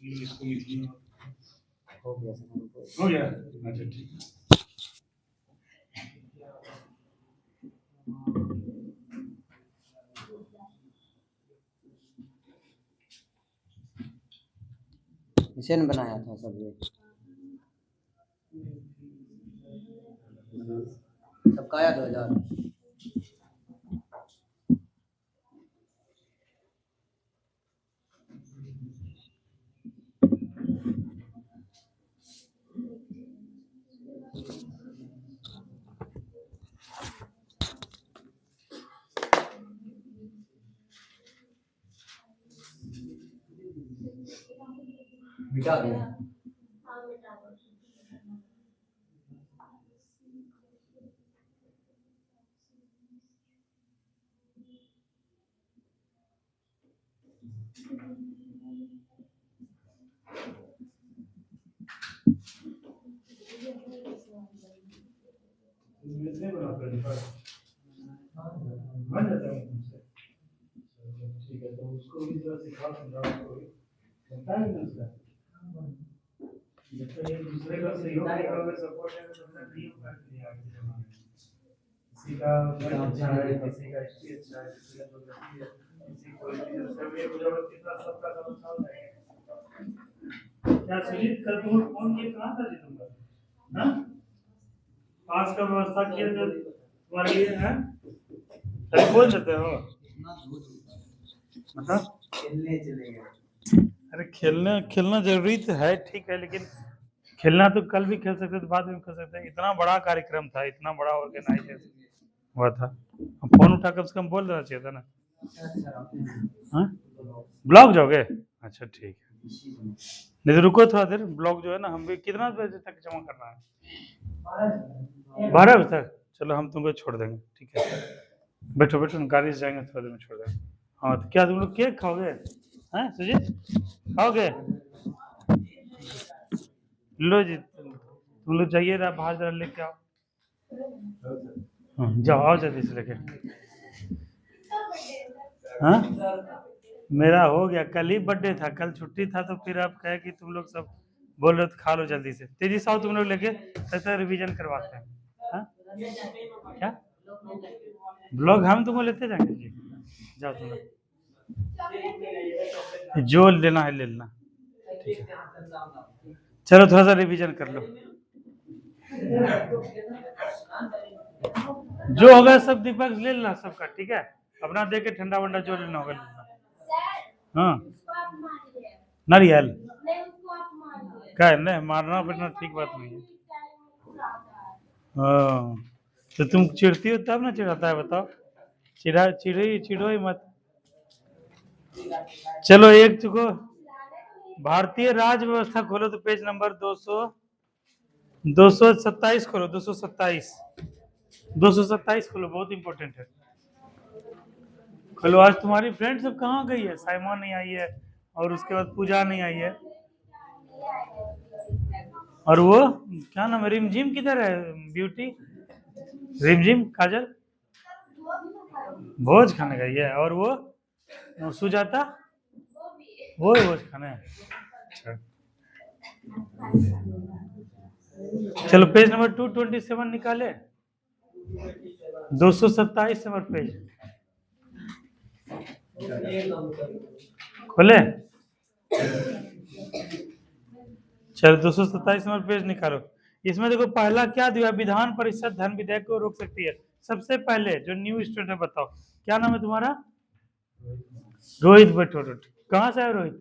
इसको लिख लिया। हो गया सर। हो गया, अच्छा ठीक है। इसे ने बनाया था सब ये सबका आया 2000। मिटा दिया। नहीं बनाता है, बन जाता है मुझसे। ठीक है, तो उसको भी जरा सिखा समझाओ उसको भी। बनता है ना उसका। जब तक एक दूसरे का सहयोग नहीं करोगे, सपोर्ट नहीं करोगे, नहीं हो पाएगा आगे जमाने में। किसी का गणित अच्छा है, किसी का हिस्ट्री अच्छा है, किसी का ज्योग्राफी है, किसी को कितना सबका समझ आ जाएगा। क्या सुजीत, कल तुम फोन किए कहाँ था जी तुमका? हाँ? पास का व्यवस्था किया था तुम्हारे लिए है? अरे बोल देते हो मतलब खेलने चले गए। अरे खेलना खेलना जरूरी तो है, ठीक है, लेकिन खेलना तो कल भी खेल सकते थे, बाद में खेल सकते हैं। इतना बड़ा कार्यक्रम था, इतना बड़ा ऑर्गेनाइजेशन हुआ था, हम फोन उठा कम से कम बोल देना चाहिए था ना। हाँ, ब्लॉक जाओगे? अच्छा ठीक है, नहीं तो रुको थोड़ा देर, ब्लॉक जो है ना, हम भी कितना बजे तक जमा करना है? 12 बजे तक? चलो हम तुमको छोड़ देंगे, ठीक है, बैठो बैठो, हम गाड़ी से जाएंगे, थोड़ा देर में छोड़ देंगे। हाँ, तो क्या तुम लोग केक खाओगे? हैं सुजीत, खाओगे? लो जी, तुम लोग जाइए ना बाहर, जरा लेके आओ। हाँ, जाओ, आओ जल्दी से लेके। हाँ, मेरा हो गया, कल ही बर्थडे था, कल छुट्टी था, तो फिर आप कहे कि तुम लोग सब बोल रहे हो तो खा लो जल्दी से। तेजी से आओ तुम लोग लेके, तब रिवीजन करवाते हैं। हाँ? क्या ब्लॉग हम तुमको लेते जाएंगे जी, जाओ तुम लोग, जो लेना है ले लेना, ठीक है। चलो थोड़ा सा रिवीजन कर लो, जो होगा सब दीपक ले लेना सबका, ठीक है, अपना दे के ठंडा वंडा जो लेना होगा लेना। हाँ, नारियल क्या है, नहीं मारना पीटना ठीक बात नहीं है। हाँ, तो तुम चिढ़ती हो तब ना चिढ़ाता है, बताओ, चिढ़ो ही मत। चलो एक चुको, भारतीय राज व्यवस्था खोलो तो पेज नंबर 227 खोलो, 227 खोलो, बहुत इंपॉर्टेंट है। खोलो, आज तुम्हारी फ्रेंड सब कहाँ गई है? साइमा नहीं आई है, और उसके बाद पूजा नहीं आई है, और वो क्या नाम है, रिमझिम किधर है? ब्यूटी, रिमझिम, काजल भोज खाने गई है, और वो सुजाता वो भोज खाने। अच्छा, चलो पेज नंबर 227 निकाले, 227 नंबर पेज खोले। चलो 227 नंबर पेज निकालो, इसमें देखो पहला क्या दिया, विधान परिषद धन विधेयक को रोक सकती है। सबसे पहले जो न्यू स्टूडेंट है, बताओ क्या नाम है तुम्हारा? रोहित भट्टोट। कहाँ से आए रोहित?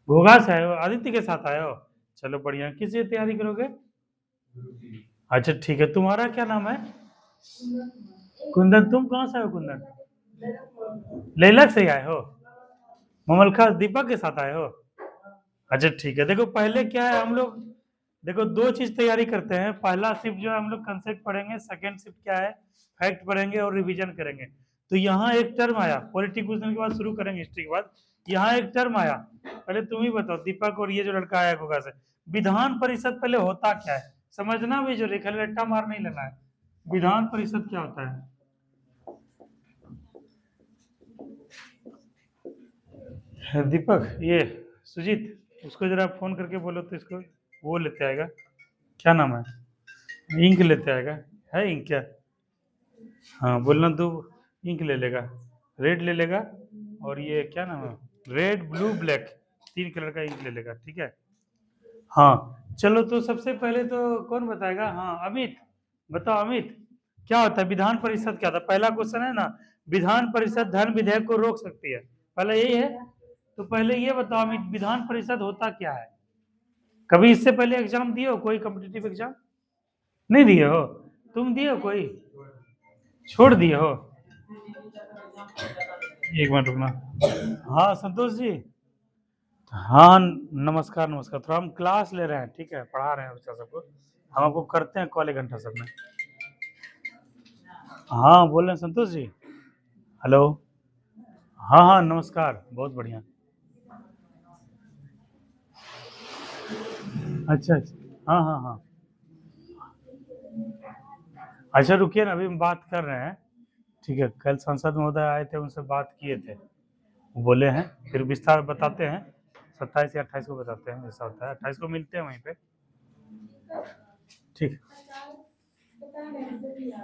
घोघा से आए हो, आदित्य के साथ आए हो, चलो बढ़िया। किसी तैयारी करोगे? अच्छा ठीक है, तुम्हारा क्या नाम है? कुंदन, तुम कहाँ से आए हो कुंदन? लेलक से आए हो? ममलखा दीपक के साथ आए हो? अच्छा ठीक है, देखो पहले क्या है, हम लोग देखो दो चीज तैयारी करते हैं। पहला शिफ्ट जो है हम लोग कंसेप्ट पढ़ेंगे, सेकंड शिफ्ट क्या है, फैक्ट पढ़ेंगे और रिवीजन करेंगे। तो यहाँ एक टर्म आया, पॉलिटी कुछ दिन के बाद शुरू करेंगे, हिस्ट्री के बाद। यहाँ एक टर्म आया, पहले तुम ही बताओ दीपक, और ये जो लड़का आया गोगा से, विधान परिषद पहले होता क्या है, समझना भी, जो लिखा रट्टा मार नहीं लेना है। विधान परिषद क्या होता है दीपक, ये सुजीत, उसको जरा फोन करके बोलो तो इसको वो लेते आएगा, क्या नाम है, इंक लेते आएगा, है इंक क्या? हाँ बोलना, दो इंक ले लेगा, रेड ले लेगा, और ये क्या नाम है, रेड ब्लू ब्लैक, 3 कलर का इंक ले लेगा, ठीक है। हाँ चलो, तो सबसे पहले तो कौन बताएगा? हाँ अमित, बताओ अमित, क्या होता है विधान परिषद? क्या था पहला क्वेश्चन है ना, विधान परिषद धन विधेयक को रोक सकती है, पहले यही है। तो पहले ये बताओ अमित, विधान परिषद होता क्या है? कभी इससे पहले एग्जाम दिए हो, कोई कॉम्पिटिटिव एग्जाम? नहीं दिए हो? तुम दिए हो कोई? छोड़ दिए हो? एक मिनट रुकना। हाँ संतोष जी, हाँ नमस्कार नमस्कार, थोड़ा हम क्लास ले रहे हैं, ठीक है, पढ़ा रहे हैं बच्चा सबको, हम आपको करते हैं कॉल 1 घंटा सब में। हाँ बोल रहे हैं संतोष जी, हेलो, हाँ हाँ नमस्कार, बहुत बढ़िया। अच्छा अच्छा, हाँ हाँ हाँ, अच्छा रुकिए ना, अभी हम बात कर रहे हैं, ठीक है। कल सांसद महोदय आए थे, उनसे बात किए थे, वो बोले हैं, फिर विस्तार बताते हैं, 27 या 28 को बताते हैं, जैसा होता है 28 को मिलते हैं वहीं पे, ठीक।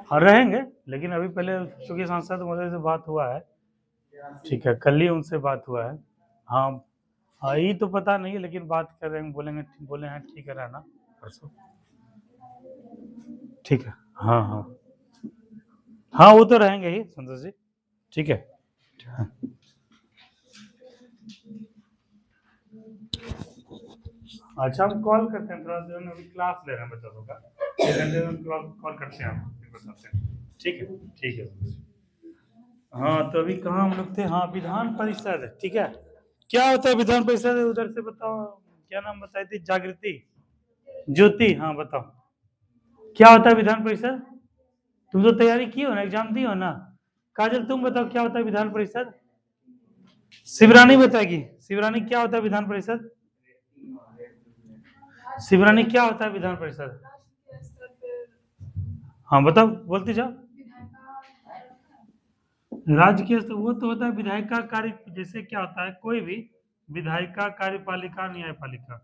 हाँ रहेंगे, लेकिन अभी पहले चूंकि सांसद महोदय से बात हुआ है, ठीक है, कल ही उनसे बात हुआ है। हाँ हाँ ये तो पता नहीं है, लेकिन बात कर रहे हैं, बोलेंगे, बोले हैं ठीक है रहना परसों, ठीक है। हाँ हाँ हाँ वो तो रहेंगे ही संतोष जी, ठीक है। हाँ। अच्छा हम कॉल करते हैं, थोड़ा देर में अभी क्लास ले रहे हैं बच्चों का, 1 घंटे में कॉल करते हैं आपको, फिर बताते हैं, ठीक है ठीक है। हाँ तो अभी कहाँ हम लोग थे? हाँ विधान परिषद, ठीक है। क्या होता है विधान परिषद? उधर से बताओ, क्या नाम बताई थी? जागृति, ज्योति, हाँ बताओ क्या होता है विधान परिषद? तुम तो तैयारी की हो ना, एग्जाम दी हो ना। काजल तुम बताओ क्या होता है विधान परिषद? शिवरानी बताएगी, शिवरानी क्या होता है विधान परिषद? शिवरानी क्या होता है विधान परिषद? हाँ बताओ, बोलते जाओ। राज्य के स्तर, वो तो होता है विधायिका का कार्य, जैसे क्या होता है कोई भी विधायिका, कार्यपालिका, न्यायपालिका।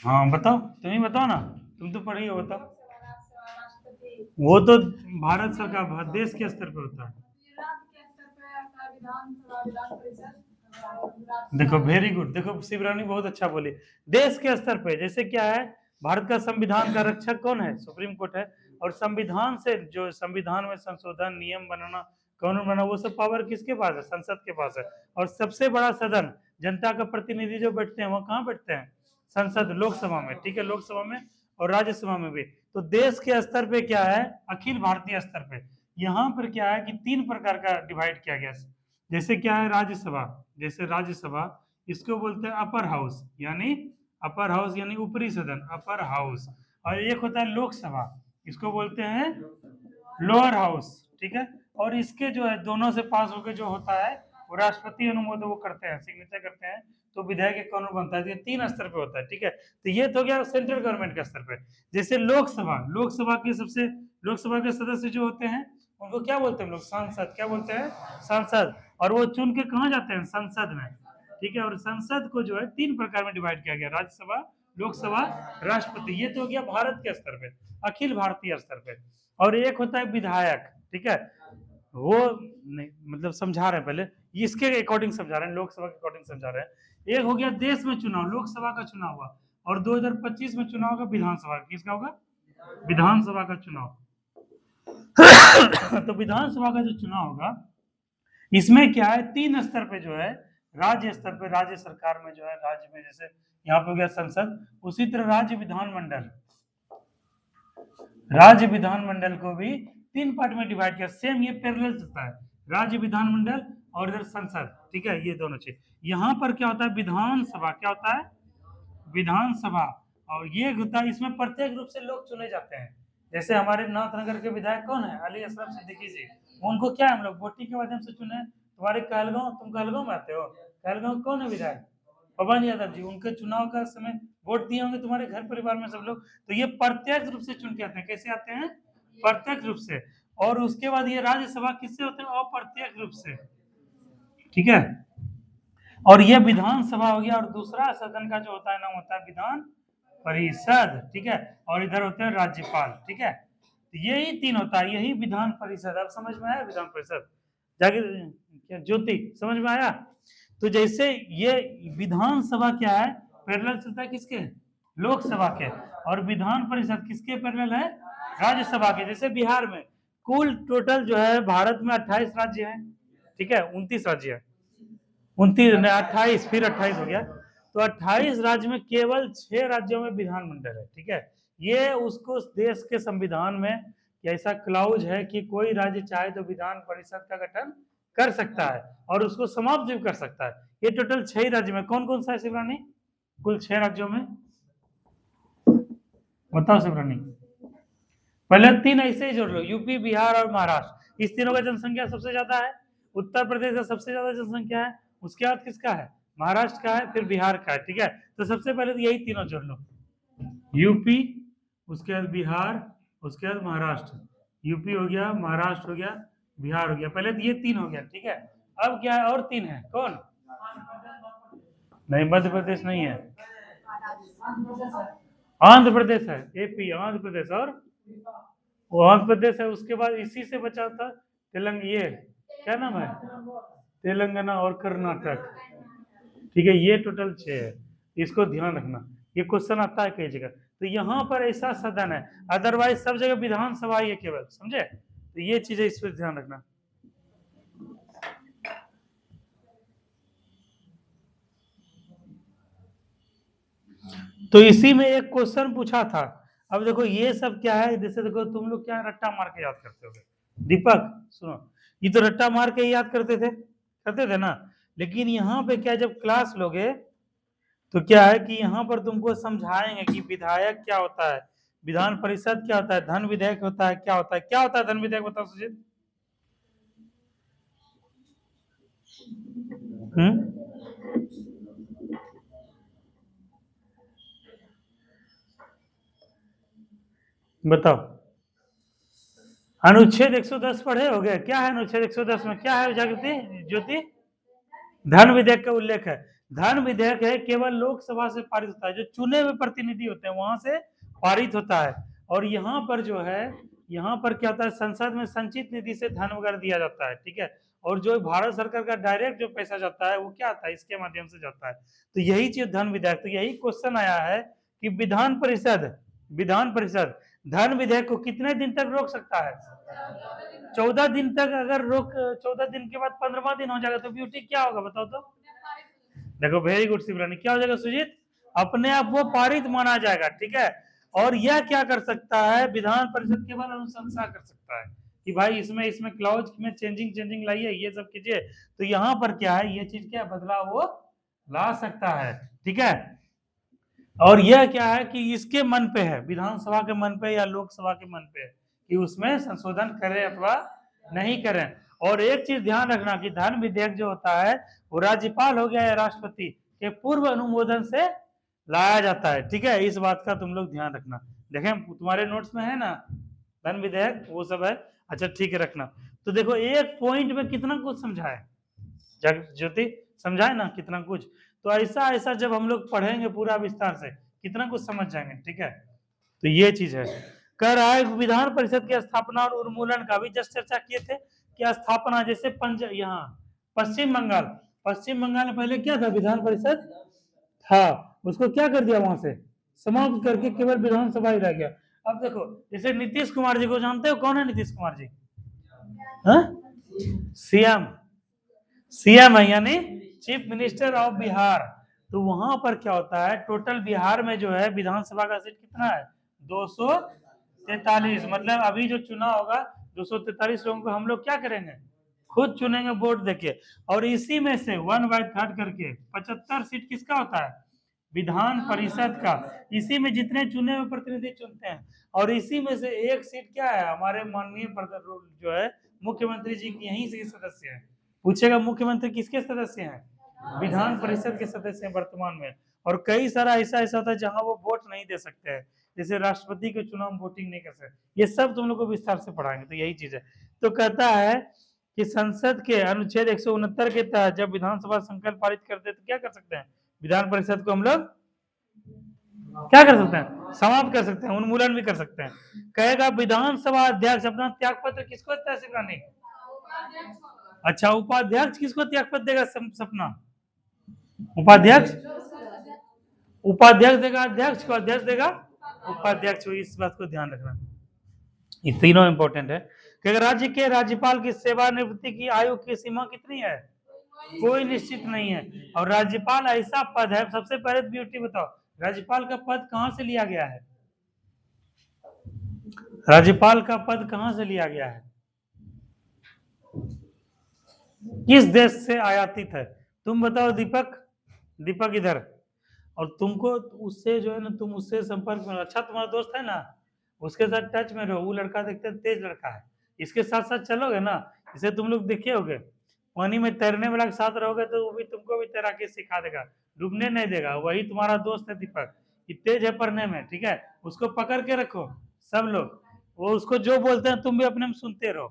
हाँ बताओ, तुम ही बताओ ना, तुम तो पढ़ी हो, बताओ। वो तो भारत सरकार, देश के स्तर पर होता है। देखो वेरी गुड, देखो शिवरानी बहुत अच्छा बोली, देश के स्तर पे, जैसे क्या है, भारत का संविधान का रक्षक कौन है? सुप्रीम कोर्ट है, और संविधान से जो संविधान में संशोधन, नियम बनाना, कानून बनाना, वो सब पावर किसके पास है? संसद के पास है। और सबसे बड़ा सदन, जनता का प्रतिनिधि जो बैठते हैं, वो कहाँ बैठते हैं? संसद, लोकसभा में, ठीक है, लोकसभा में और राज्यसभा में भी। तो देश के स्तर पे क्या है, अखिल भारतीय स्तर पे यहाँ पर क्या है कि 3 प्रकार का डिवाइड किया गया। जैसे क्या है राज्यसभा, जैसे राज्यसभा, इसको बोलते हैं अपर हाउस, यानी अपर हाउस यानी ऊपरी सदन, अपर हाउस। और एक होता है लोकसभा, इसको बोलते हैं लोअर हाउस, ठीक है। और इसके जो है दोनों से पास होकर जो होता है, वो राष्ट्रपति अनुमोदन वो करते हैं, सिग्नेचर करते हैं, तो विधायक के कानून बनता है। ये 3 स्तर पे होता है, ठीक है। तो ये तो गया सेंट्रल गवर्नमेंट के स्तर पे। जैसे लोकसभा, लोकसभा के सबसे, लोकसभा के सदस्य जो होते हैं उनको क्या बोलते हैं हम लोग? सांसद, क्या बोलते हैं? सांसद। और वो चुन के कहाँ जाते हैं? संसद में, ठीक है। और संसद को जो है 3 प्रकार में डिवाइड किया गया, राज्यसभा, लोकसभा, राष्ट्रपति। ये तो हो गया भारत के स्तर पे, अखिल भारतीय स्तर पे। और एक होता है विधायक, ठीक है, वो नहीं मतलब समझा रहे हैं पहले, इसके अकॉर्डिंग समझा रहे हैं, लोकसभा के अकॉर्डिंग समझा रहे हैं। एक हो गया देश में चुनाव, लोकसभा का चुनाव हुआ, और 2025 में चुनाव होगा विधानसभा, किसका होगा? विधानसभा का चुनाव। तो विधानसभा का जो चुनाव होगा, इसमें क्या है, 3 स्तर पे जो है, राज्य स्तर पे, राज्य सरकार में जो है, राज्य में जैसे यहाँ पे हो गया संसद, उसी तरह राज्य विधानमंडल, राज्य विधानमंडल को भी 3 पार्ट में डिवाइड किया, सेम ये पैरेलल चलता है, राज्य विधानमंडल और इधर संसद, ठीक है, ये दोनों चीज। यहाँ पर क्या होता है, विधानसभा, क्या होता है? विधानसभा। और ये होता है, इसमें प्रत्येक रूप से लोग चुने जाते हैं। जैसे हमारे नाथनगर के विधायक कौन है? अली असलम सिद्दीकी जी। उनको क्या है, हम लोग वोटिंग के माध्यम से चुने। तुम्हारे कहलगांव, तुम कहलगांव में आते हो, कहलगांव कौन है विधायक? पवन यादव जी। उनके चुनाव का समय वोट दिए होंगे तुम्हारे घर परिवार में सब लोग। तो ये प्रत्यक्ष रूप से चुन के आते हैं। कैसे आते हैं? प्रत्यक्ष रूप से। और उसके बाद ये राज्यसभा किससे होते हैं? अप्रत्यक्ष रूप से, ठीक है। और ये विधानसभा हो गया, और दूसरा सदन का जो होता है नाम होता है विधान परिषद, ठीक है। और इधर होते हैं राज्यपाल, ठीक है। तो यही तीन होता है, यही विधान परिषद। अब समझ में आया विधान परिषद? जाके क्या ज्योति समझ में आया? तो जैसे ये विधानसभा क्या है, पैरेलल चलता है किसके? लोकसभा के। और विधान परिषद किसके पैरेलल है? राज्यसभा के। जैसे बिहार में कुल टोटल जो है भारत में 28 राज्य हैं, ठीक है, 29 राज्य है, 29 28, फिर 28 हो गया। तो 28 राज्य में केवल 6 राज्यों में विधानमंडल है, ठीक है। ये उसको देश के संविधान में ऐसा क्लाउज है कि कोई राज्य चाहे तो विधान परिषद का गठन कर सकता है और उसको समाप्त भी कर सकता है। ये टोटल 6 राज्य में कौन कौन सा है शिवरानी? कुल 6 राज्यों में बताओ शिवरानी। पहले 3 ऐसे ही जोड़ लो, यूपी, बिहार और महाराष्ट्र। इस तीनों का जनसंख्या सबसे ज्यादा है। उत्तर प्रदेश का सबसे ज्यादा जनसंख्या है, उसके बाद किसका है? महाराष्ट्र का है, फिर बिहार का है, ठीक है। तो सबसे पहले तो यही तीनों जोड़ लो, यूपी, उसके बाद बिहार, उसके बाद महाराष्ट्र। यूपी हो गया, महाराष्ट्र हो गया, बिहार हो गया। पहले तो ये 3 हो गया, ठीक है। अब क्या है? और 3 है, कौन? नहीं, मध्य प्रदेश नहीं है, आंध्र प्रदेश है, एपी आंध्र प्रदेश, और वो आंध्र प्रदेश है। उसके बाद इसी से बचा था ये क्या नाम है? तेलंगाना और कर्नाटक, ठीक है। ये टोटल 6 है, इसको ध्यान रखना, ये क्वेश्चन आता है कई जगह। तो यहाँ पर ऐसा सदन है, अदरवाइज सब जगह विधानसभा ही है केवल, समझे? तो ये चीजें इस पर ध्यान रखना। तो इसी में एक क्वेश्चन पूछा था। अब देखो ये सब क्या है, जैसे देखो तुम लोग क्या रट्टा मार के याद करते हो? दीपक सुनो, ये तो रट्टा मार के याद करते थे ना। लेकिन यहाँ पे क्या, जब क्लास लोगे तो क्या है कि यहाँ पर तुमको समझाएंगे कि विधायक क्या होता है, विधान परिषद क्या होता है, धन विधेयक होता है, क्या होता है, क्या होता है धन विधेयक, बताओ सुजीत। बताओ। अनुच्छेद 110 पढ़े हो गए? क्या है अनुच्छेद 110 में, क्या है जागृति ज्योति? धन विधेयक का उल्लेख है। धन विधेयक है केवल लोकसभा से पारित होता है, जो चुने हुए प्रतिनिधि होते हैं वहां से पारित होता है। और यहाँ पर जो है, यहाँ पर क्या होता है, संसद में संचित निधि से धन वगैरह दिया जाता है, ठीक है। और जो भारत सरकार का डायरेक्ट जो पैसा जाता है वो क्या आता है, इसके माध्यम से जाता है। तो यही चीज धन विधेयक। तो यही क्वेश्चन आया है कि विधान परिषद धन विधेयक को कितने दिन तक रोक सकता है? 14 दिन तक। अगर रोक 14 दिन के बाद 15वां दिन हो जाएगा तो ब्यूटी क्या होगा बताओ तो? देखो वेरी गुड शिवरानी, क्या हो जाएगा सुजीत? अपने आप वो पारित माना जाएगा, ठीक है। और यह क्या कर सकता है? विधान परिषद केवल अनुशंसा कर सकता है कि भाई इसमें क्लाउज में चेंजिंग लाइए, ये सब कीजिए। तो यहाँ पर क्या है, ये चीज क्या बदलाव वो ला सकता है, ठीक है। और यह क्या है कि इसके मन पे है, विधानसभा के मन पे या लोकसभा के मन पे है कि उसमें संशोधन करें अथवा नहीं करें। और एक चीज ध्यान रखना कि धन विधेयक जो होता है वो राज्यपाल हो गया या राष्ट्रपति के पूर्व अनुमोदन से लाया जाता है, ठीक है। इस बात का तुम लोग ध्यान रखना। देखें तुम्हारे नोट्स में है ना धन विधेयक, वो सब है। अच्छा ठीक है, रखना। तो देखो एक पॉइंट में कितना कुछ समझाए ज्योति, समझाए ना कितना कुछ। तो ऐसा जब हम लोग पढ़ेंगे पूरा विस्तार से कितना कुछ समझ जाएंगे, ठीक है। तो ये चीज है। कह रहा है विधान परिषद की स्थापना और उन्मूलन का भी जस्ट चर्चा किए थे कि स्थापना जैसे यहाँ पश्चिम बंगाल में पहले क्या था, विधान परिषद था, उसको क्या कर दिया वहां से समाप्त करके केवल विधानसभा ही रह गया। अब देखो जैसे नीतीश कुमार जी को जानते हो, कौन है नीतीश कुमार जी? सीएम है, यानी चीफ मिनिस्टर ऑफ बिहार। तो वहां पर क्या होता है, टोटल बिहार में जो है विधानसभा का सीट कितना है? 243। मतलब अभी जो चुनाव होगा 243 लोगों को हम लोग क्या करेंगे, खुद चुनेंगे वोट देके। और इसी में से 1/3 करके 75 सीट किसका होता है? विधान परिषद का। इसी में जितने चुने हुए प्रतिनिधि चुनते हैं। और इसी में से एक सीट क्या है, हमारे माननीय जो है मुख्यमंत्री जी यहीं से सदस्य है। पूछेगा मुख्यमंत्री किसके सदस्य हैं? विधान परिषद के सदस्य हैं वर्तमान में। और कई सारा ऐसा होता है जहां वो वोट नहीं दे सकते हैं, जैसे राष्ट्रपति के चुनाव में वोटिंग नहीं कर सकते, ये सब तुम लोग को विस्तार से पढ़ाएंगे। तो यही चीज है। तो कहता है कि संसद के अनुच्छेद 169 के तहत जब विधानसभा संकल्प पारित करते तो क्या कर सकते हैं, विधान परिषद को हम लोग क्या कर सकते हैं, समाप्त कर सकते हैं, उन्मूलन भी कर सकते हैं। कहेगा विधानसभा अध्यक्ष अपना त्याग पत्र किसको देता है शिवरानी? अच्छा, उपाध्यक्ष किसको त्याग पत्र देगा? सपना, उपाध्यक्ष, उपाध्यक्ष देगा अध्यक्ष को, अध्यक्ष देगा उपाध्यक्ष को। इस बात को ध्यान रखना, ये तीनों इंपॉर्टेंट है। कि राज्य के राज्यपाल की सेवानिवृत्ति की आयु की सीमा कितनी है? कोई निश्चित नहीं है। और राज्यपाल ऐसा पद है, सबसे पहले ब्यूटी बताओ, राज्यपाल का पद कहां से लिया गया है? राज्यपाल का पद कहां से लिया गया है? किस देश से आयातित है? तुम बताओ दीपक, दीपक इधर। और तुमको उससे जो है ना, तुम उससे संपर्क में, अच्छा तुम्हारा दोस्त है ना, उसके साथ टच में रहो। वो लड़का देखते तेज लड़का है, इसके साथ साथ चलोगे ना, इसे तुम लोग देखे होगे, पानी में तैरने वाला के साथ रहोगे तो वो भी तुमको भी तैराकी सिखा देगा, डूबने नहीं देगा। वही तुम्हारा दोस्त है दीपक, ये तेज है पढ़ने में, ठीक है, उसको पकड़ के रखो सब लोग। वो उसको जो बोलते हैं तुम भी अपने में सुनते रहो।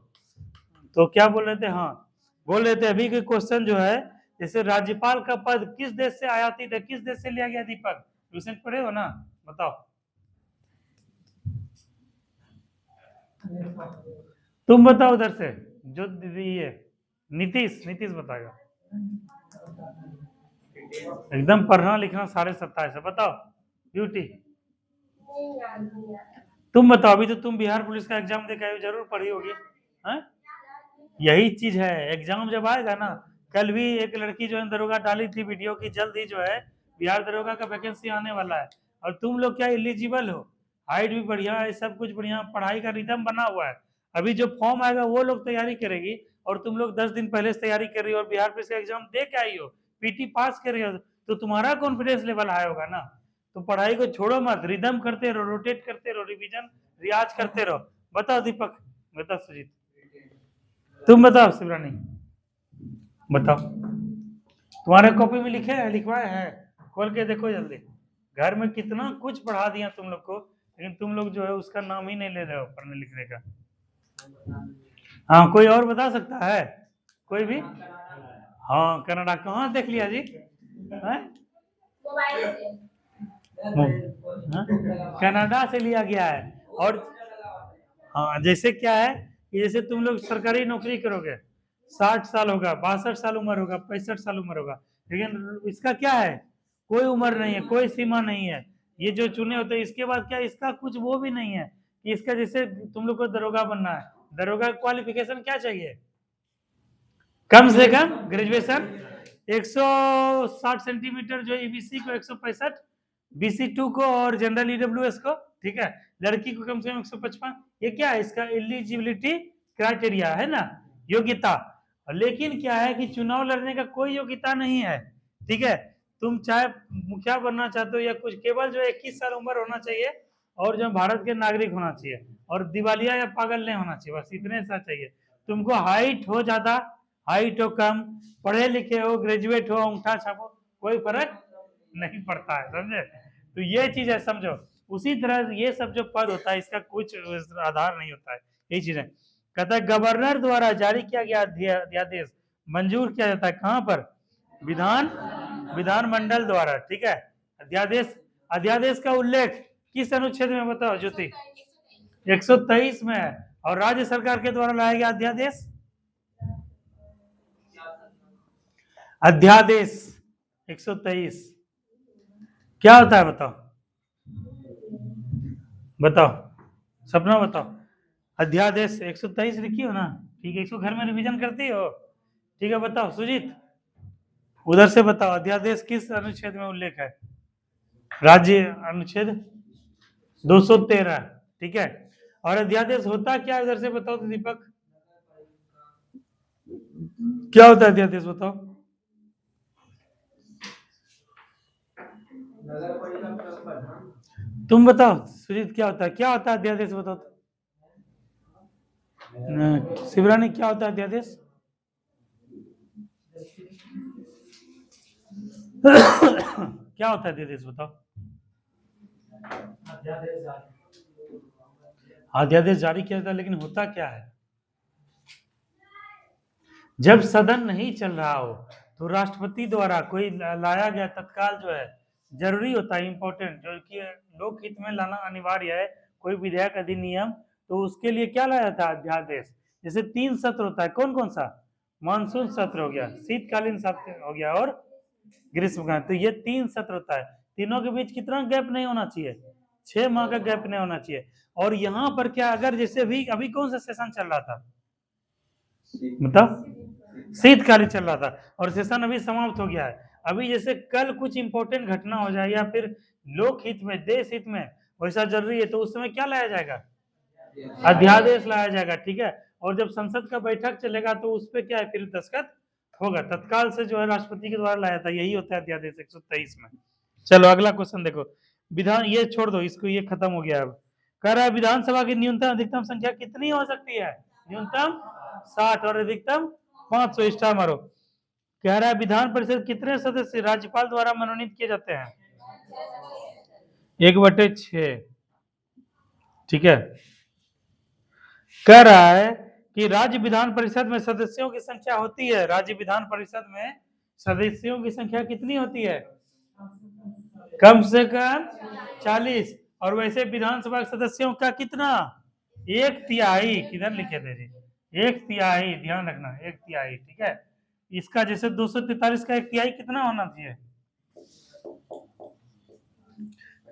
तो क्या बोल रहे थे? हाँ, बोल रहे थे अभी के क्वेश्चन जो है, जैसे राज्यपाल का पद किस देश से आयातित है, किस देश से लिया गया? दीपक ट्यूशन पढ़े हो ना, बताओ। तुम बताओ उधर से, जो दीदी है नीतीश, नीतीश बताएगा। एकदम पढ़ना लिखना 27.5 है। बताओ ब्यूटी, तुम बताओ। अभी तो तुम बिहार पुलिस का एग्जाम दे के आए हो, जरूर पढ़ी होगी। यही चीज है, एग्जाम जब आएगा ना, कल भी एक लड़की जो है दरोगा डाली थी वीडियो की, जल्द ही जो है बिहार दरोगा का वैकेंसी आने वाला है। और तुम लोग क्या एलिजिबल हो, हाइट भी बढ़िया है, सब कुछ बढ़िया, पढ़ाई का रिदम बना हुआ है। अभी जो फॉर्म आएगा वो लोग तैयारी करेगी, और तुम लोग 10 दिन पहले से तैयारी कर रही हो, और बिहार पुलिस का एग्जाम दे के आई हो, पीटी पास कर रही हो, तो तुम्हारा कॉन्फिडेंस लेवल हाई होगा ना। तो पढ़ाई को छोड़ो मत, रिदम करते रहो, रोटेट करते रहो, रिविजन रियाज करते रहो। बताओ दीपक, बताओ सुजीत, तुम बताओ शिवरानी, बताओ। तुम्हारे कॉपी में लिखे हैं, लिखवाए हैं? खोल के देखो जल्दी। घर में कितना कुछ पढ़ा दिया तुम लोग को, लेकिन तुम लोग जो है उसका नाम ही नहीं ले रहे हो पढ़ने लिखने का। हाँ, कोई और बता सकता है? कोई भी? हाँ, कनाडा कहाँ देख लिया जी? कनाडा से लिया गया है। और हाँ, जैसे क्या है कि जैसे तुम लोग सरकारी नौकरी करोगे, 60 साल होगा, 62 साल उम्र होगा, 65 साल उम्र होगा, लेकिन इसका क्या है, कोई उम्र नहीं है, कोई सीमा नहीं है। ये जो चुने होते हैं, इसके बाद क्या, इसका कुछ वो भी नहीं है कि इसका, जैसे तुम लोग को दरोगा बनना है, दरोगा क्वालिफिकेशन क्या चाहिए? कम से कम ग्रेजुएशन, 160 सेंटीमीटर जो ईबीसी को 165, BC2 को और जनरल ईडब्ल्यूएस को, ठीक है, लड़की को कम से कम 155। ये क्या है, इसका एलिजिबिलिटी क्राइटेरिया है ना, योग्यता। लेकिन क्या है कि चुनाव लड़ने का कोई योग्यता नहीं है, ठीक है। तुम चाहे मुखिया बनना चाहते हो या कुछ, केवल जो 21 साल उम्र होना चाहिए, और जो भारत के नागरिक होना चाहिए, और दिवालिया या पागल नहीं होना चाहिए, बस इतने सा चाहिए। तुमको हाइट हो ज्यादा, हाइट हो कम, पढ़े लिखे हो, ग्रेजुएट हो, अंगूठा छापो, कोई फर्क नहीं पड़ता है, समझे? तो ये चीज है, समझो। उसी तरह ये सब जो पद होता है, इसका कुछ आधार नहीं होता है, यही चीज है। कहता है गवर्नर द्वारा जारी किया गया अध्यादेश मंजूर किया जाता है कहां पर? विधानमंडल द्वारा, ठीक है। अध्यादेश, अध्यादेश का उल्लेख किस अनुच्छेद में बताओ ज्योति? 123 में है। और राज्य सरकार के द्वारा लाया गया अध्यादेश, अध्यादेश 123 क्या होता है बताओ? बताओ सपना, बताओ। अध्यादेश 123 लिखी हो ना, ठीक है, इसको घर में रिवीजन करती हो, ठीक है। बताओ सुजीत, उधर से बताओ, अध्यादेश किस अनुच्छेद में उल्लेख है? राज्य अनुच्छेद 213, ठीक है। और अध्यादेश होता क्या है, उधर से बताओ तो दीपक, क्या होता है अध्यादेश, बताओ। तुम बताओ सुजीत, क्या होता है, क्या होता है अध्यादेश, बताओ तो। शिवरानी, क्या होता है अध्यादेश? क्या होता है अध्यादेश, बताओ। अध्यादेश जारी किया था, लेकिन होता क्या है, जब सदन नहीं चल रहा हो तो राष्ट्रपति द्वारा कोई लाया गया तत्काल जो है जरूरी होता है, इंपॉर्टेंट, जो कि लोकहित में लाना अनिवार्य है, कोई विधेयक अधिनियम, तो उसके लिए क्या लाया था, अध्यादेश। जैसे 3 सत्र होता है, कौन कौन सा, मानसून सत्र हो गया, शीतकालीन सत्र हो गया, और ग्रीष्मकालीन, तो ये 3 सत्र होता है, तीनों के बीच कितना गैप नहीं होना चाहिए, 6 माह का गैप नहीं होना चाहिए। और यहाँ पर क्या, अगर जैसे अभी कौन सा सेशन चल रहा था, मतलब शीतकालीन चल रहा था, और सेशन अभी समाप्त हो गया है। अभी जैसे कल कुछ इंपॉर्टेंट घटना हो जाए या फिर लोकहित में, देश हित में वैसा जरूरी है, तो उस समय क्या लाया जाएगा, अध्यादेश लाया जाएगा, ठीक है। और जब संसद का बैठक चलेगा तो उस पर क्या है, फिर दस्तखत होगा, तत्काल से जो है राष्ट्रपति के द्वारा लाया था, यही होता है अध्यादेश 123 में। चलो अगला क्वेश्चन देखो, विधान, ये छोड़ दो इसको, ये खत्म हो गया। अब कह रहा है विधानसभा की न्यूनतम अधिकतम संख्या कितनी हो सकती है, न्यूनतम 60 और अधिकतम 500, स्टार मारो। कह रहा है विधान परिषद कितने सदस्य राज्यपाल द्वारा मनोनीत किए जाते हैं, 1/6, ठीक है। कह रहा है कि राज्य विधान परिषद में सदस्यों की संख्या होती है, राज्य विधान परिषद में सदस्यों की संख्या कितनी होती है, कम से कम 40, और वैसे विधानसभा के सदस्यों का कितना, 1/3, किधर लिखे थे जी, 1/3, ध्यान रखना 1/3, ठीक है। इसका जैसे 243 का 1/3 कितना होना चाहिए,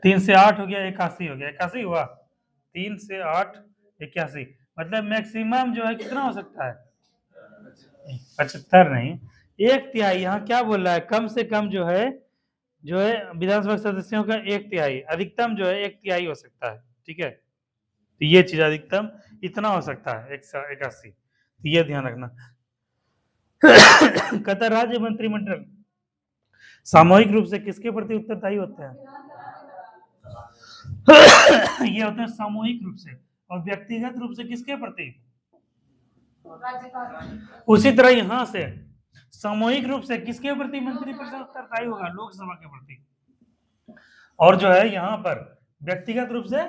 3 से 8 हो गया, 81 हो गया, 81 हुआ, 3 से 8 81, मतलब मैक्सिमम जो है कितना हो सकता है, 75 नहीं, 1/3। यहाँ क्या बोल रहा है, कम से कम जो है विधानसभा सदस्यों का 1/3, अधिकतम जो है 1/3 हो सकता है, ठीक है। तो ये चीज अधिकतम इतना हो सकता है 81, तो ये ध्यान रखना। कहता राज्य मंत्रिमंडल सामूहिक रूप से किसके प्रति उत्तरदायी होते हैं, ये होते हैं सामूहिक रूप से, और व्यक्तिगत रूप से किसके प्रति, उसी तरह यहां से सामूहिक रूप से किसके प्रति मंत्रिपरिषद उत्तरदायी होगा, लोकसभा के प्रति, और जो है यहाँ पर व्यक्तिगत रूप से,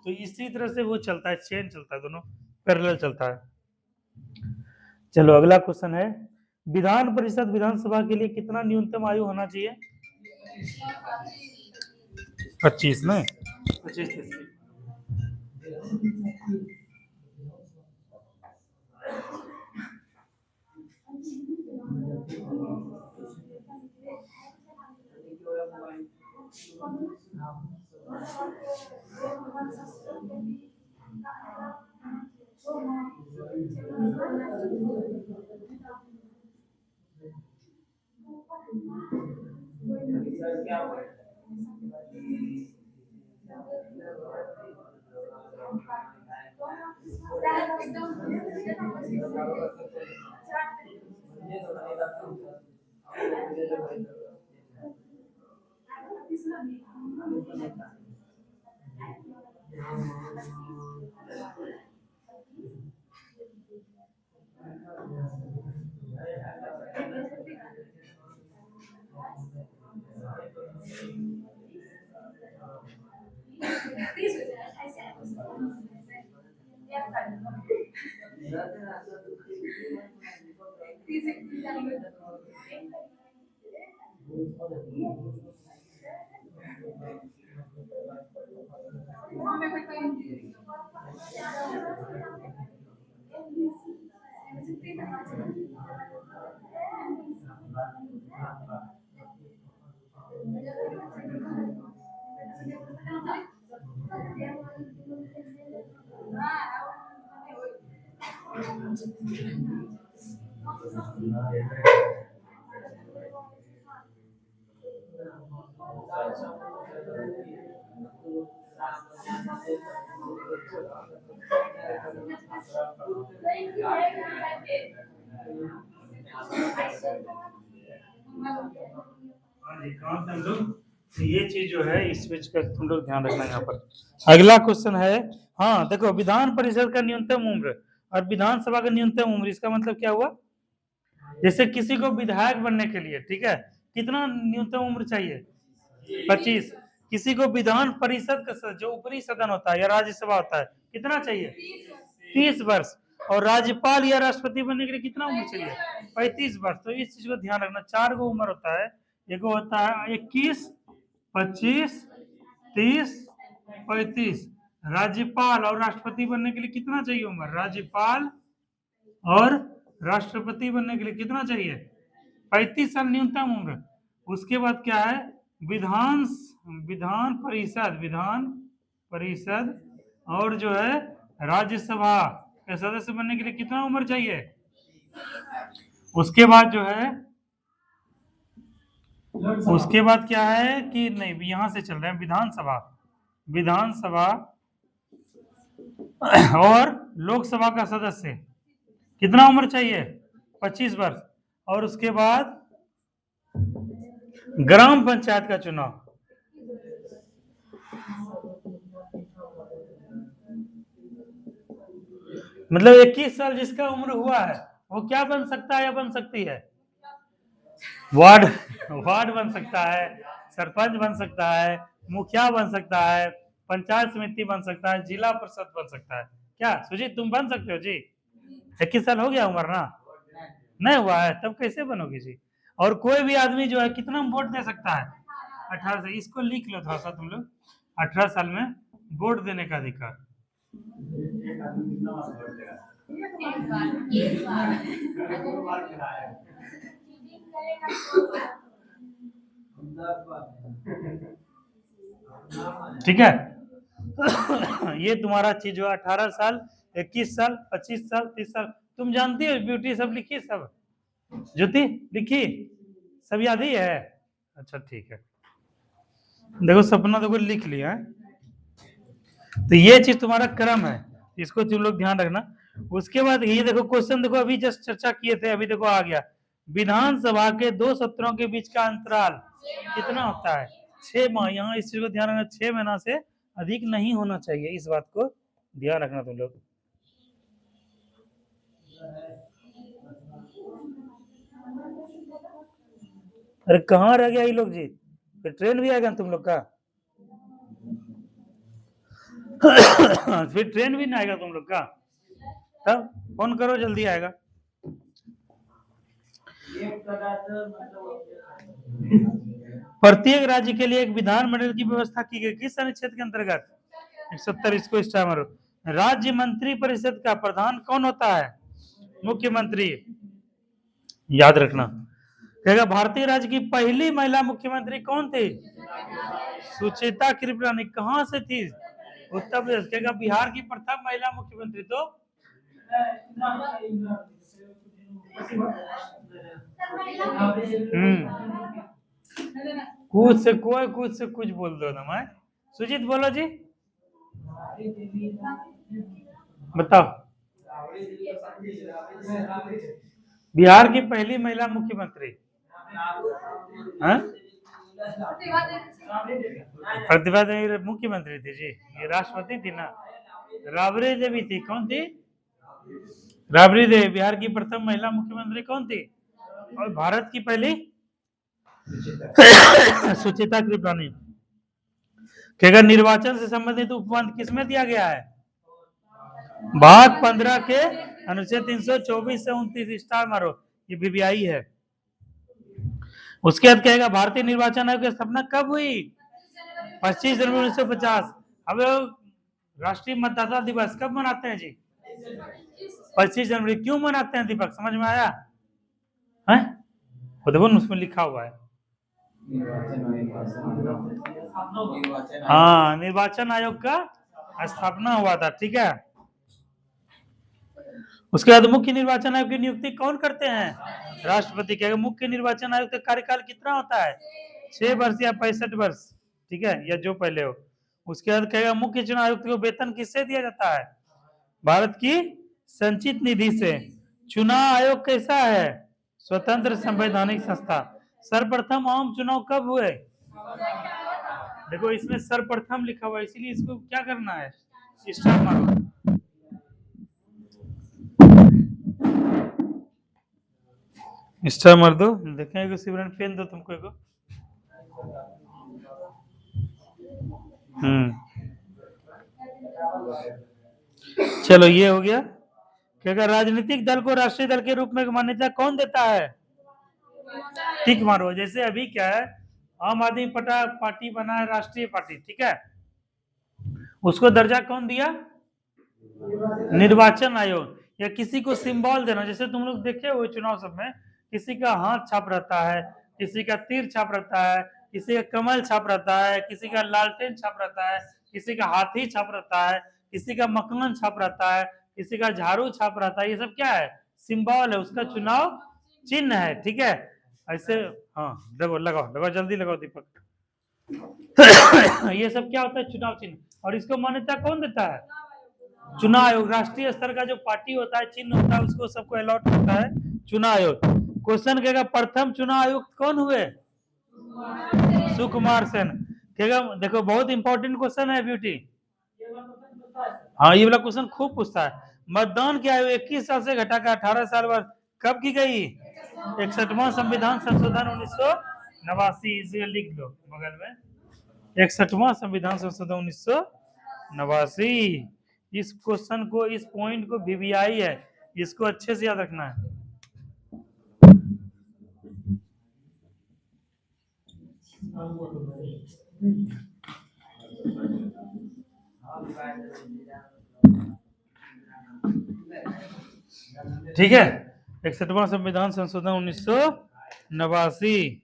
तो इसी तरह से वो चलता है, चेन चलता है, दोनों पैरेलल चलता है। चलो अगला क्वेश्चन है, विधान परिषद विधानसभा के लिए कितना न्यूनतम आयु होना चाहिए, 25 में 25। तो ये चीज जो है इस चीज का तुम लोग ध्यान रखना यहाँ पर। अगला क्वेश्चन है, हाँ देखो, विधान परिषद का न्यूनतम उम्र और विधानसभा का न्यूनतम उम्र, इसका मतलब क्या हुआ, जैसे किसी को विधायक बनने के लिए, ठीक है, कितना न्यूनतम उम्र चाहिए, 25, किसी को विधान परिषद का सदस्य, जो ऊपरी सदन होता है या राज्यसभा होता है, कितना चाहिए? 30 वर्ष। और राज्यपाल या राष्ट्रपति बनने के लिए कितना उम्र चाहिए? 35 वर्ष। तो इस चीज को ध्यान रखना, 4 गो उम्र होता है। एक होता है 21, 25, 30, 35। राज्यपाल और राष्ट्रपति बनने के लिए कितना चाहिए उम्र? राज्यपाल और राष्ट्रपति बनने के लिए कितना चाहिए? 35 साल न्यूनतम उम्र। उसके बाद क्या है? विधान परिषद और जो है राज्यसभा के सदस्य बनने के लिए कितना उम्र चाहिए? उसके बाद जो है, उसके बाद क्या है कि नहीं, यहाँ से चल रहे हैं विधानसभा और लोकसभा का सदस्य कितना उम्र चाहिए? 25 वर्ष। और उसके बाद ग्राम पंचायत का चुनाव, मतलब 21 साल जिसका उम्र हुआ है वो क्या बन सकता है या बन सकती है? वार्ड बन सकता है, सरपंच बन सकता है, मुखिया बन सकता है, पंचायत समिति बन सकता है, जिला परिषद बन सकता है। क्या सुजीत तुम बन सकते हो जी? 21 साल हो गया उम्र ना? नहीं हुआ है, तब कैसे बनोगे जी? और कोई भी आदमी जो है कितना वोट दे सकता है? 18 से। इसको लिख लो थोड़ा सा तुम लोग, 18 साल में वोट देने का अधिकार। ठीक है। ये तुम्हारा चीज हुआ 18 साल, 21 साल, 25 साल, 30 साल। तुम जानती हो ब्यूटी सब लिखी? सब ज्योति लिखी? सब याद ही है? अच्छा ठीक है। देखो सपना देखो लिख लिया है। तो ये चीज तुम्हारा क्रम है, इसको तुम लोग ध्यान रखना। उसके बाद ये देखो क्वेश्चन, देखो अभी जस्ट चर्चा किए थे, अभी देखो आ गया। विधानसभा के 2 सत्रों के बीच का अंतराल कितना होता है? 6 माह। यहाँ इस चीज को ध्यान रखना, 6 महीना से अधिक नहीं होना चाहिए, इस बात को ध्यान रखना तुम लोग। अरे कहाँ रह गया ये लोग जी? फिर ट्रेन भी आएगा तुम लोग का? फिर ट्रेन भी ना आएगा तुम लोग का? तब फोन करो, जल्दी आएगा। प्रत्येक राज्य के लिए एक विधानमंडल की व्यवस्था की गई, किस अनुच्छेद के अंतर्गत? 71। इसको स्टार मारो। राज्य मंत्री परिषद का प्रधान कौन होता है? मुख्यमंत्री। याद रखना। कहेगा भारतीय राज्य की पहली महिला मुख्यमंत्री कौन थी? सुचेता कृपलानी। कहां से थी? उत्तर प्रदेश। कहेगा बिहार की प्रथम महिला मुख्यमंत्री तो कुछ से कुछ बोल दो ना। मैं सुजीत बोलो जी, बताओ। बिहार की पहली महिला मुख्यमंत्री प्रतिभा देवी मुख्यमंत्री थी जी, ये राष्ट्रपति थी ना। राबड़ी देवी थी। कौन थी? राबड़ी देवी। बिहार की प्रथम महिला मुख्यमंत्री कौन थी? और भारत की पहली सुचेता कृपलानी। कहेगा निर्वाचन से संबंधित उपबंध किसमें दिया गया है? भाग 15 के अनुच्छेद 324 से 29। स्टार मारो, ये बीबीआई है। उसके बाद कहेगा भारतीय निर्वाचन आयोग की स्थापना कब हुई? 25 जनवरी 1950। अब राष्ट्रीय मतदाता दिवस कब मनाते हैं जी? 25 जनवरी। क्यों मनाते हैं दीपक, समझ में आया? है वो देखो उसमें लिखा हुआ है। हाँ, निर्वाचन आयोग का स्थापना हुआ था। ठीक है। उसके बाद मुख्य निर्वाचन आयोग की नियुक्ति कौन करते हैं? राष्ट्रपति। कहेगा मुख्य निर्वाचन आयोग का कार्यकाल कितना होता है? 6 वर्ष या 65 वर्ष। ठीक है, या जो पहले हो। उसके बाद कहेगा मुख्य चुनाव आयुक्त को वेतन किससे दिया जाता है? भारत की संचित निधि से। चुनाव आयोग कैसा है? स्वतंत्र संवैधानिक संस्था। सर्वप्रथम आम चुनाव कब हुए? देखो इसमें सर्वप्रथम लिखा हुआ है, इसीलिए इसको क्या करना है? स्टार मारो। स्टार मार दो। देखें सिमरन, पेन दो तुमको। चलो ये हो गया कि अगर राजनीतिक दल को राष्ट्रीय दल के रूप में मान्यता कौन देता है? टिक मारो। जैसे अभी क्या है, आम आदमी पार्टी बना है राष्ट्रीय पार्टी, ठीक है, उसको दर्जा कौन दिया? निर्वाचन आयोग। या किसी को सिंबल देना, जैसे तुम लोग देखे हुए चुनाव सब में किसी का हाथ छाप रहता है, किसी का तीर छाप रहता है, किसी का कमल छाप रहता है, किसी का लालटेन छाप रहता है, किसी का हाथी छाप रहता है, किसी का मकमन छाप रहता है, किसी का झाड़ू छाप रहता है। ये सब क्या है? सिंबल है, उसका चुनाव चिन्ह है, ठीक है। ऐसे हाँ देखो, लगाओ लगाओ, जल्दी लगाओ दीपक। ये सब क्या होता है? चुनाव चिन्ह। और इसको मान्यता कौन देता है? चुनाव आयोग। राष्ट्रीय स्तर का जो पार्टी होता है, चिन्ह होता है, उसको सबको अलॉट होता है चुनाव आयोग। क्वेश्चन कहेगा प्रथम चुनाव आयुक्त कौन हुए? सुकुमार सेन। कहेगा, देखो बहुत इंपॉर्टेंट क्वेश्चन है ब्यूटी। हाँ ये वाला क्वेश्चन खूब पूछता है। मतदान की आयु 21 साल से घटाकर 18 साल बाद कब की गई? 61वां संविधान संशोधन 1989। इसे लिख लो बगल में, 61वां संविधान संशोधन 1989। इस क्वेश्चन को, इस पॉइंट को वीवीआई है, इसको अच्छे से याद रखना है। ठीक है, 61वां संविधान संशोधन 1989।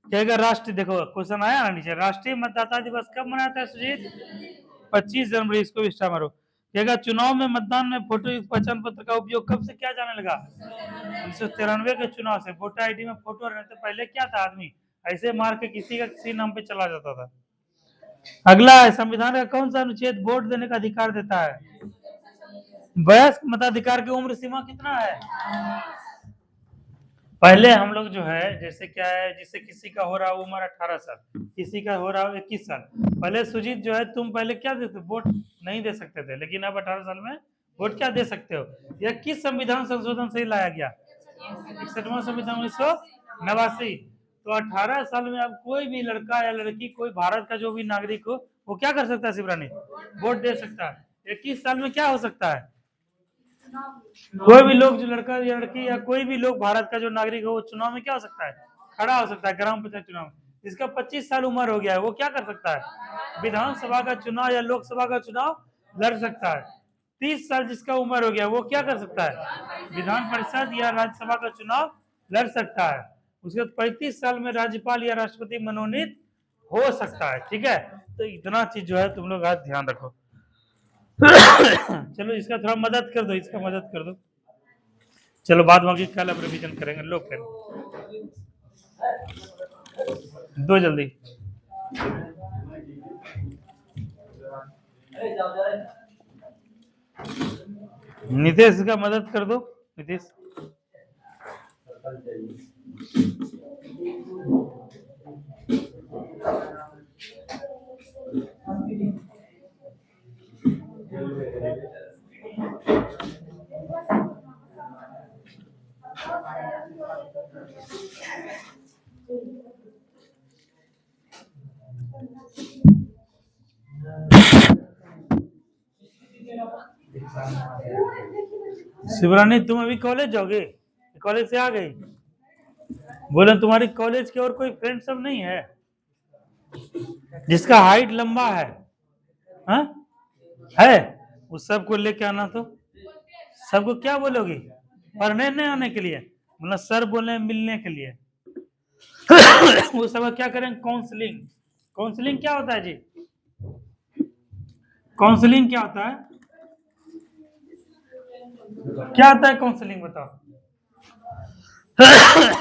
कहेगा राष्ट्रीय, देखो क्वेश्चन आया ना नीचे, राष्ट्रीय मतदाता दिवस कब मनाता है सुजीत? 25 जनवरी। इसको भी स्टार मारो। कहेगा चुनाव में मतदान में फोटो युक्त पहचान पत्र का उपयोग कब से किया जाने लगा? 1993 के चुनाव से। वोटर आईडी में फोटो रहने से पहले क्या था? आदमी ऐसे मार के किसी का किसी नाम पे चला जाता था। अगला है, संविधान का कौन सा अनुच्छेद वोट देने का अधिकार देता है? वयस्क मताधिकार की उम्र सीमा कितना है? पहले हम लोग जो है, जैसे क्या है, जिससे किसी का हो रहा है उम्र 18 साल, किसी का हो रहा है 21 साल। पहले सुजीत जो है, तुम पहले क्या देते? वोट नहीं दे सकते थे, लेकिन अब 18 साल में वोट क्या दे सकते हो। यह किस संविधान संशोधन से लाया गया? 61वां संविधान 1989। तो 18 साल में अब कोई भी लड़का या लड़की, कोई भारत का जो भी नागरिक हो, वो क्या कर सकता है शिवरानी? वोट दे सकता है। 21 साल में क्या हो सकता है? कोई भी लोग, जो लड़का या लड़की या कोई भी लोग भारत का जो नागरिक हो, वो चुनाव में क्या हो सकता है? खड़ा हो सकता है, ग्राम पंचायत चुनाव। जिसका 25 साल उम्र हो गया है, वो क्या कर सकता है? विधानसभा का चुनाव या लोकसभा का चुनाव लड़ सकता है। 30 साल जिसका उम्र हो गया, वो क्या कर सकता है? विधान परिषद या राज्यसभा का चुनाव लड़ सकता है। उसके बाद 35 साल में राज्यपाल या राष्ट्रपति मनोनीत हो सकता है, ठीक है। तो इतना चीज जो है तुम लोग आज ध्यान रखो। चलो इसका थोड़ा मदद कर दो, इसका मदद कर दो। चलो बाद बाकी कल अब रिवीजन करेंगे। लो पेन दो जल्दी। नितेश का मदद कर दो, नितेश। शिवरानी तुम अभी कॉलेज जाओगे? कॉलेज से आ गई? बोले तुम्हारी कॉलेज के और कोई फ्रेंड सब नहीं है जिसका हाइट लंबा है? हा? है, उस सबको लेके आना। तो सबको क्या बोलोगी? पढ़ने नहीं आने के लिए? मतलब सर बोले मिलने के लिए। वो सब क्या करें? काउंसलिंग। काउंसलिंग क्या होता है जी? काउंसलिंग क्या होता है? क्या होता है काउंसलिंग? बताओ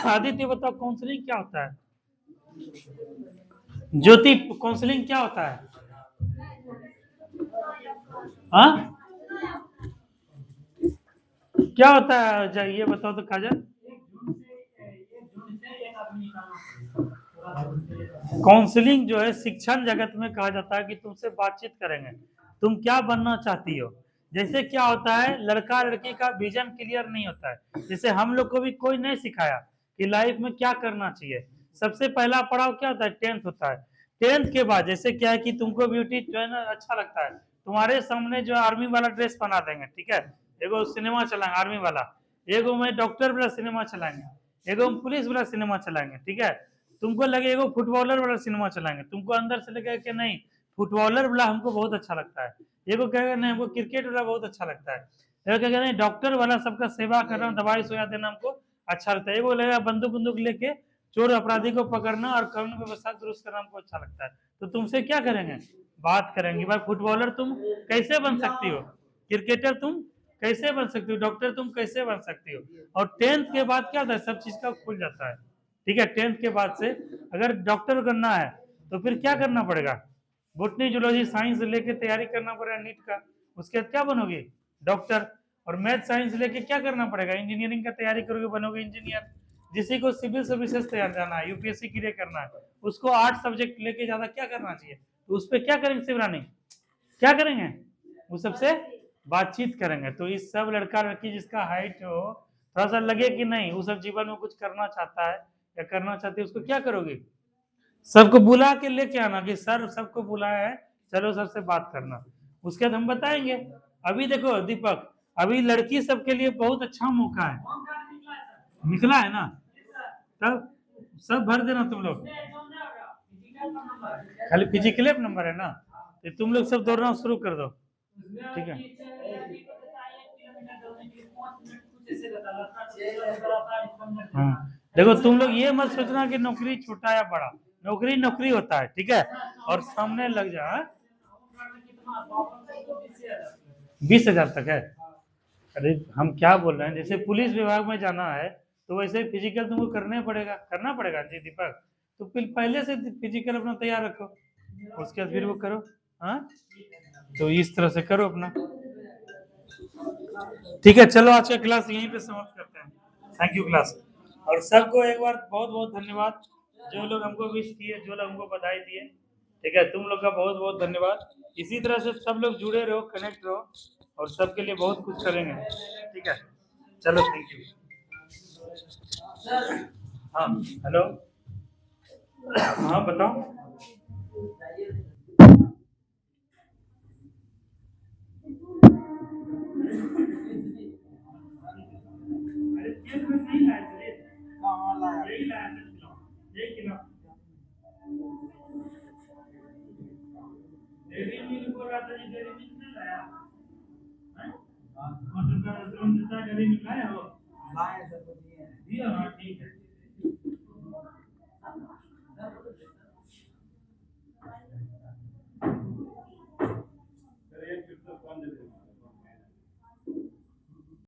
आदित्य, बताओ काउंसलिंग क्या होता है? ज्योति, काउंसलिंग क्या होता है? हाँ क्या होता है? ये बताओ तो काजल। काउंसलिंग जो है शिक्षण जगत में कहा जाता है कि तुमसे बातचीत करेंगे, तुम क्या बनना चाहती हो। जैसे क्या होता है, लड़का लड़की का विजन क्लियर नहीं होता है। जैसे हम लोग को भी कोई नहीं सिखाया कि लाइफ में क्या करना चाहिए। सबसे पहला पड़ाव क्या होता है? 10th होता है। 10th के बाद जैसे क्या है कि तुमको ब्यूटी जो है ना अच्छा लगता है, तुम्हारे सामने जो आर्मी वाला ड्रेस बना देंगे, ठीक है, एगो सिनेमा चलाएंगे आर्मी वाला, एगो में डॉक्टर वाला सिनेमा चलाएंगे, एगो में पुलिस वाला सिनेमा चलाएंगे, ठीक है, तुमको लगे एगो फुटबॉलर वाला सिनेमा चलाएंगे, तुमको अंदर से लगेगा कि नहीं फुटबॉलर वाला हमको बहुत अच्छा लगता है, एगो कहेगा नहीं हमको क्रिकेट वाला बहुत अच्छा लगता है, एगो कहेगा नहीं डॉक्टर वाला सबका सेवा करना दवाई सुइया देना हमको अच्छा लगता है, एगो लगेगा बंदूक बंदूक लेके चोर अपराधी को पकड़ना और कानून व्यवस्था दुरुस्त करना हमको अच्छा लगता है, तो तुमसे क्या करेंगे, बात करेंगे भाई फुटबॉलर तुम कैसे बन सकती हो, क्रिकेटर तुम कैसे बन सकती हो, डॉक्टर तुम कैसे बन सकती हो। और 10th के बाद क्या होता है सब चीज का खुल जाता है, ठीक है, 10th के बाद से अगर डॉक्टर बनना है तो फिर क्या करना पड़ेगा, बोटनी जूलॉजी साइंस लेके तैयारी करना पड़ेगा नीट का, उसके बाद क्या बनोगे डॉक्टर, और मैथ साइंस लेके क्या करना पड़ेगा इंजीनियरिंग का तैयारी करोगे बनोगे इंजीनियर, जिसी को सिविल सर्विसेज तैयार जाना है यूपीएससी क्लियर करना है उसको 8 सब्जेक्ट लेके ज्यादा क्या करना चाहिए, तो उस पर क्या करेंगे शिवरानी, क्या करेंगे, वो सबसे बातचीत करेंगे, तो इस सब लड़का लड़की जिसका हाइट हो थोड़ा सा लगे कि नहीं वो सब जीवन में कुछ करना चाहता है या करना चाहती है उसको क्या करोगे, सबको बुला के लेके आना कि सर सबको बुलाया है चलो सबसे बात करना, उसके बाद हम बताएंगे। अभी देखो दीपक अभी लड़की सबके लिए बहुत अच्छा मौका है, निकला है ना, तब सब भर देना तुम लोग, खाली फिजिकल नंबर है ना, तो तुम लोग सब दौड़ना शुरू कर दो, ठीक है, हाँ देखो तुम लोग ये मत सोचना कि नौकरी छोटा या बड़ा, नौकरी नौकरी होता है, ठीक है, और सामने लग जा 20,000 तक है, अरे हम क्या बोल रहे हैं जैसे पुलिस विभाग में जाना है तो वैसे फिजिकल तुमको करना पड़ेगा जी दीपक, तो फिर पहले से फिजिकल अपना तैयार रखो उसके बाद फिर वो करो, हाँ तो इस तरह से करो अपना, ठीक है चलो आज का क्लास यहीं पे समाप्त करते हैं, थैंक यू क्लास, और सबको एक बार बहुत बहुत धन्यवाद जो लोग हमको विश किए जो लोग हमको बधाई दिए, ठीक है तुम लोग का बहुत बहुत धन्यवाद, इसी तरह से सब लोग जुड़े रहो कनेक्ट रहो और सबके लिए बहुत कुछ करेंगे, ठीक है चलो थैंक यू, हाँ हेलो, हाँ बताओ, अरे तेल में नहीं लाए थे रे, कहाँ लाया, यही लाया था किलो, 1 किलो, डेयरी मिल्क बोल रहा था जी डेयरी मिल्क नहीं लाया, हैं? मटर का रेस्टोरेंट देता है डेयरी मिल्क लाए हो, लाए थे तो दिए, दिया हाँ ठीक है।